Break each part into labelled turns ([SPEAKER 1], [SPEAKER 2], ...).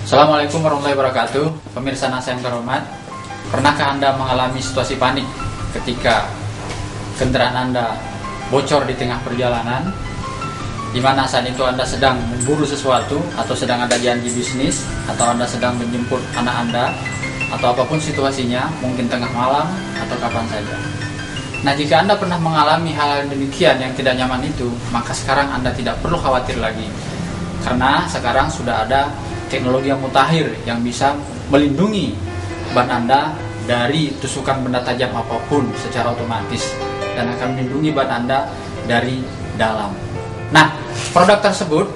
[SPEAKER 1] Assalamualaikum warahmatullahi wabarakatuh. Pemirsa Nasa yang terhormat, pernahkah Anda mengalami situasi panik ketika kendaraan Anda bocor di tengah perjalanan, di mana saat itu Anda sedang memburu sesuatu, atau sedang ada janji bisnis, atau Anda sedang menjemput anak Anda, atau apapun situasinya, mungkin tengah malam atau kapan saja. Nah, jika Anda pernah mengalami hal demikian yang tidak nyaman itu, maka sekarang Anda tidak perlu khawatir lagi, karena sekarang sudah ada teknologi yang mutakhir yang bisa melindungi ban Anda dari tusukan benda tajam apapun secara otomatis, dan akan melindungi ban Anda dari dalam. Nah, produk tersebut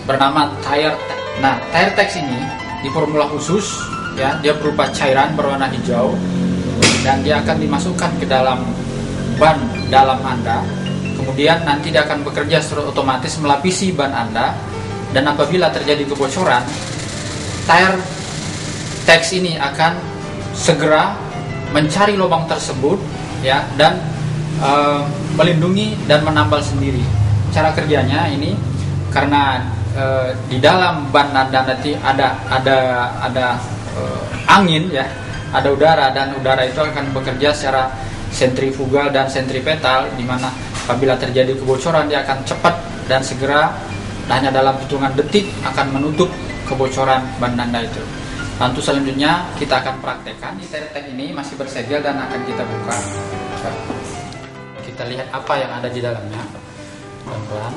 [SPEAKER 1] bernama TireTech. Nah, TireTech ini di formula khusus, ya, dia berupa cairan berwarna hijau dan dia akan dimasukkan ke dalam ban dalam Anda. Kemudian nanti dia akan bekerja secara otomatis melapisi ban Anda, dan apabila terjadi kebocoran, TireTech ini akan segera mencari lubang tersebut, ya, dan melindungi dan menambal sendiri. Cara kerjanya ini, karena di dalam ban Anda nanti ada angin, ya, ada udara, dan udara itu akan bekerja secara sentrifugal dan sentripetal, di mana apabila terjadi kebocoran dia akan cepat dan segera, hanya dalam hitungan detik akan menutup kebocoran ban Anda itu. Untuk selanjutnya kita akan praktekkan. Di TireTech ini masih bersegel dan akan kita buka. Kita lihat apa yang ada di dalamnya. Pelan-pelan.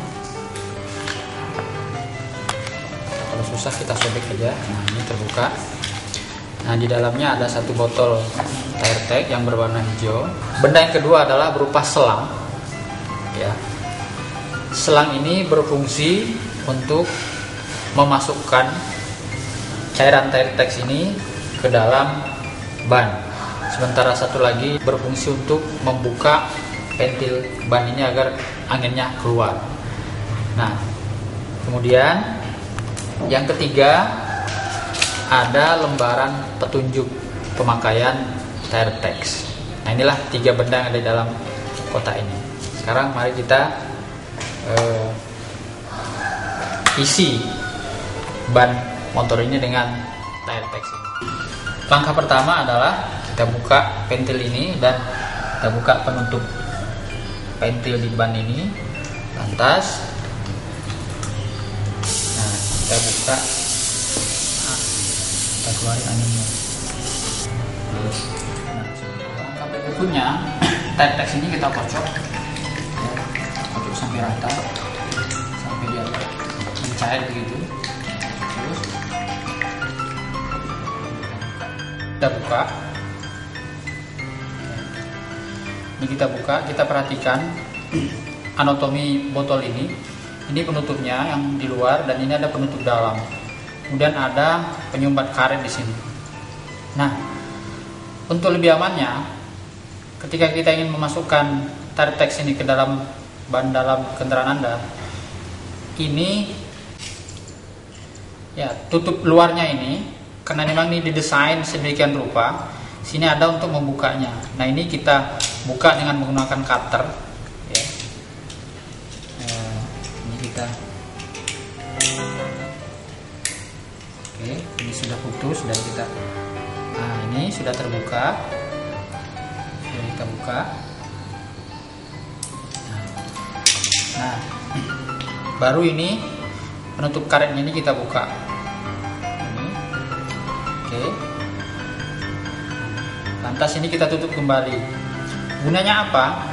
[SPEAKER 1] Kalau susah kita sobek aja. Nah, ini terbuka. Nah, di dalamnya ada satu botol TireTech yang berwarna hijau. Benda yang kedua adalah berupa selang, ya. Selang ini berfungsi untuk memasukkan cairan TireTech ini ke dalam ban. Sementara satu lagi berfungsi untuk membuka ventil ban ini agar anginnya keluar. Nah, kemudian yang ketiga ada lembaran petunjuk pemakaian TireTech. Nah, inilah tiga benda yang ada di dalam kotak ini. Sekarang mari kita isi ban motor ini dengan TireTech ini. Langkah pertama adalah kita buka ventil ini dan kita buka penutup ventil di ban ini. Lantas, nah, kita buka, kita keluarin anginnya. Nah, langkah berikutnya, TireTech ini kita kocok, ya, kocok sampai rata, sampai dia mencair begitu. Terus kita buka. Ini kita buka, kita perhatikan anatomi botol ini. Ini penutupnya yang di luar, dan ini ada penutup dalam. Kemudian ada penyumbat karet di sini. Nah, untuk lebih amannya, ketika kita ingin memasukkan TireTech ini ke dalam ban dalam kendaraan Anda, ini, ya, tutup luarnya ini, karena memang ini didesain sedemikian rupa, sini ada untuk membukanya. Nah, ini kita buka dengan menggunakan cutter, ya. Ini kita, oke, ini sudah putus dan kita, nah, ini sudah terbuka. Jadi kita buka. Nah, baru ini penutup karetnya ini kita buka. Ini, oke. Lantas ini kita tutup kembali. Gunanya apa?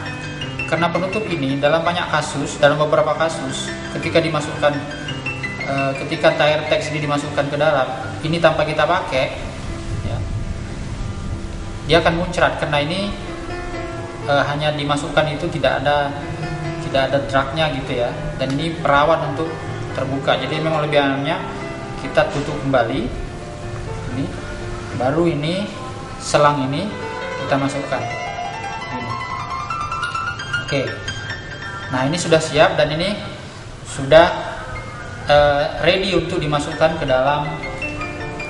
[SPEAKER 1] Karena penutup ini dalam banyak kasus, dalam beberapa kasus, ketika dimasukkan, ketika TireTech ini dimasukkan ke dalam, ini tanpa kita pakai, ya, dia akan muncrat, karena ini hanya dimasukkan itu tidak ada dragnya gitu, ya, dan ini perawan untuk terbuka. Jadi memang lebih enaknya kita tutup kembali. Ini baru ini selang ini kita masukkan. Ini. Oke. Nah, ini sudah siap dan ini sudah ready untuk dimasukkan ke dalam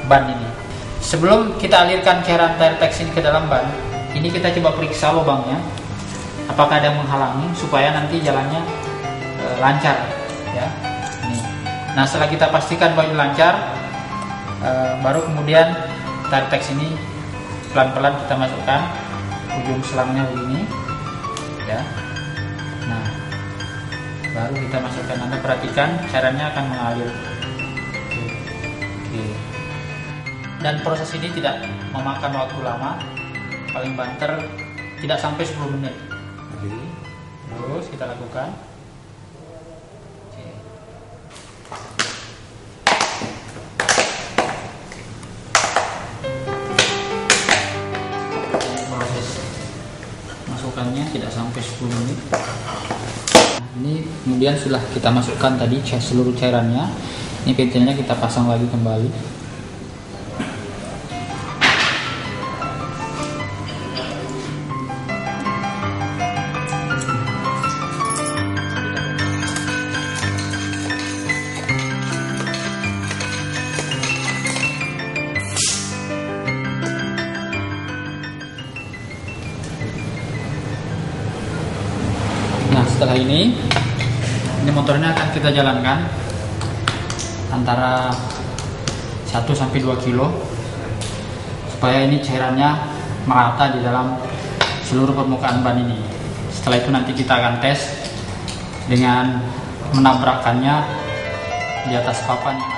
[SPEAKER 1] ban ini. Sebelum kita alirkan cairan TireTech ini ke dalam ban, ini kita coba periksa lubangnya, apakah ada yang menghalangi, supaya nanti jalannya lancar, ya. Ini. Nah, setelah kita pastikan bahwa ini lancar, Baru kemudian Tire-Tex ini pelan-pelan kita masukkan ujung selangnya begini ya. Nah, baru kita masukkan. Anda perhatikan cairannya akan mengalir. Oke. Dan proses ini tidak memakan waktu lama, paling banter tidak sampai 10 menit. Terus kita lakukan. Proses masukannya tidak sampai 10 menit. Nah, ini kemudian sudah kita masukkan tadi seluruh cairannya. Ini pentilnya kita pasang lagi kembali. Nah, setelah ini motornya akan kita jalankan antara 1-2 kilo supaya ini cairannya merata di dalam seluruh permukaan ban ini. Setelah itu nanti kita akan tes dengan menabrakkannya di atas papan yang ada.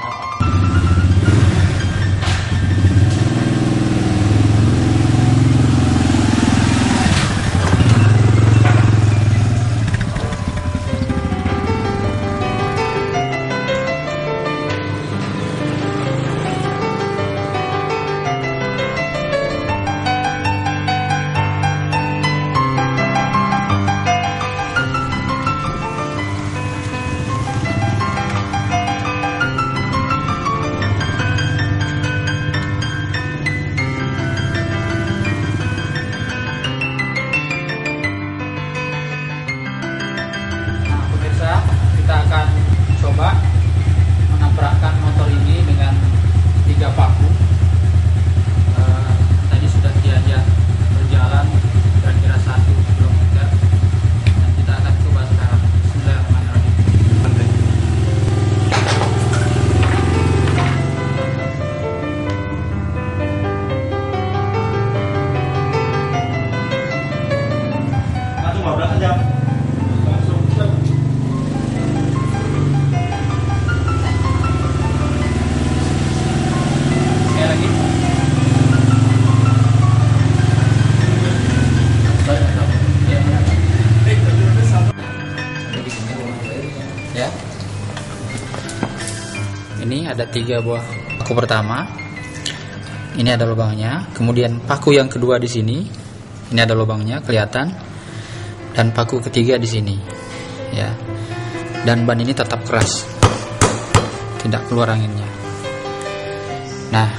[SPEAKER 1] Kita akan coba menabrakkan motor ini dengan 3 paku. Tadi sudah diajak berjalan kira-kira 1 kilometer, dan kita akan coba sekarang. Bismillahirrahmanirrahim.
[SPEAKER 2] Langsung 15 jam.
[SPEAKER 1] Ya, ini ada 3 buah paku pertama. Ini ada lubangnya. Kemudian paku yang kedua di sini. Ini ada lubangnya, kelihatan. Dan paku ketiga di sini. Ya. Dan ban ini tetap keras, tidak keluar anginnya. Nah,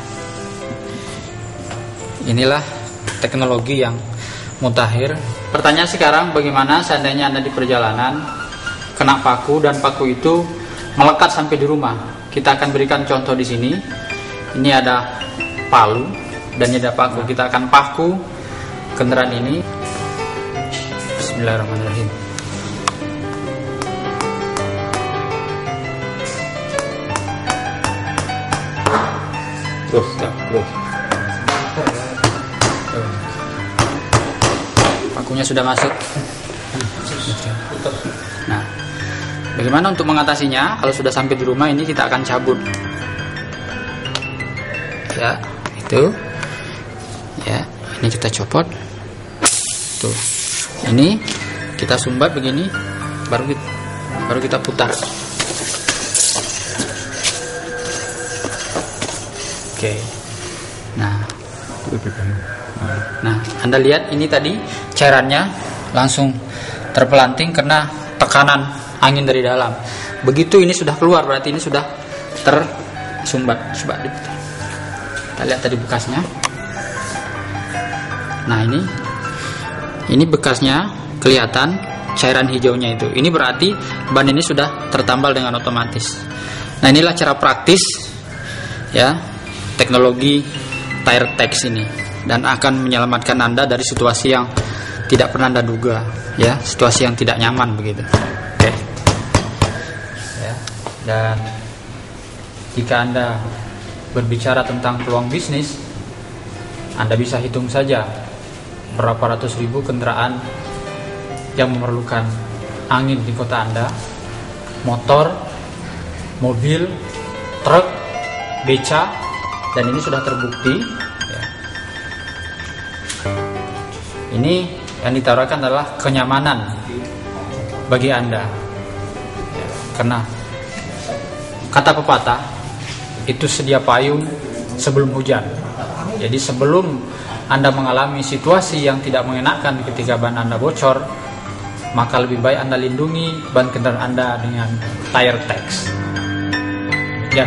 [SPEAKER 1] inilah teknologi yang mutakhir. Pertanyaan sekarang, bagaimana seandainya Anda di perjalanan kena paku dan paku itu melekat sampai di rumah? Kita akan berikan contoh di sini. Ini ada palu dan ini ada paku. Kita akan paku kendaraan ini. Bismillahirrahmanirrahim.
[SPEAKER 2] Terus.
[SPEAKER 1] Pakunya sudah masuk. Nah, bagaimana untuk mengatasinya? Kalau sudah sampai di rumah, ini kita akan cabut. Ya, itu. Ya, ini kita copot. Tuh. Ini kita sumbat begini, baru kita putar. Oke. Nah, Anda lihat ini tadi cairannya langsung terpelanting karena tekanan angin dari dalam. Begitu ini sudah keluar, berarti ini sudah tersumbat. Coba diputar. Kita lihat tadi bekasnya. Nah, ini bekasnya kelihatan cairan hijaunya itu. Ini berarti ban ini sudah tertambal dengan otomatis. Nah, inilah cara praktis ya teknologi Tire-Tex ini, dan akan menyelamatkan Anda dari situasi yang tidak pernah Anda duga, ya, situasi yang tidak nyaman begitu. Oke. Ya. Dan jika Anda berbicara tentang peluang bisnis, Anda bisa hitung saja berapa ratus ribu kendaraan yang memerlukan angin di kota Anda, motor, mobil, truk, beca, dan ini sudah terbukti. Ini yang ditawarkan adalah kenyamanan bagi Anda, karena kata pepatah, itu sedia payung sebelum hujan. Jadi sebelum Anda mengalami situasi yang tidak mengenakan ketika ban Anda bocor, maka lebih baik Anda lindungi ban kendaraan Anda dengan tire tax. Ya.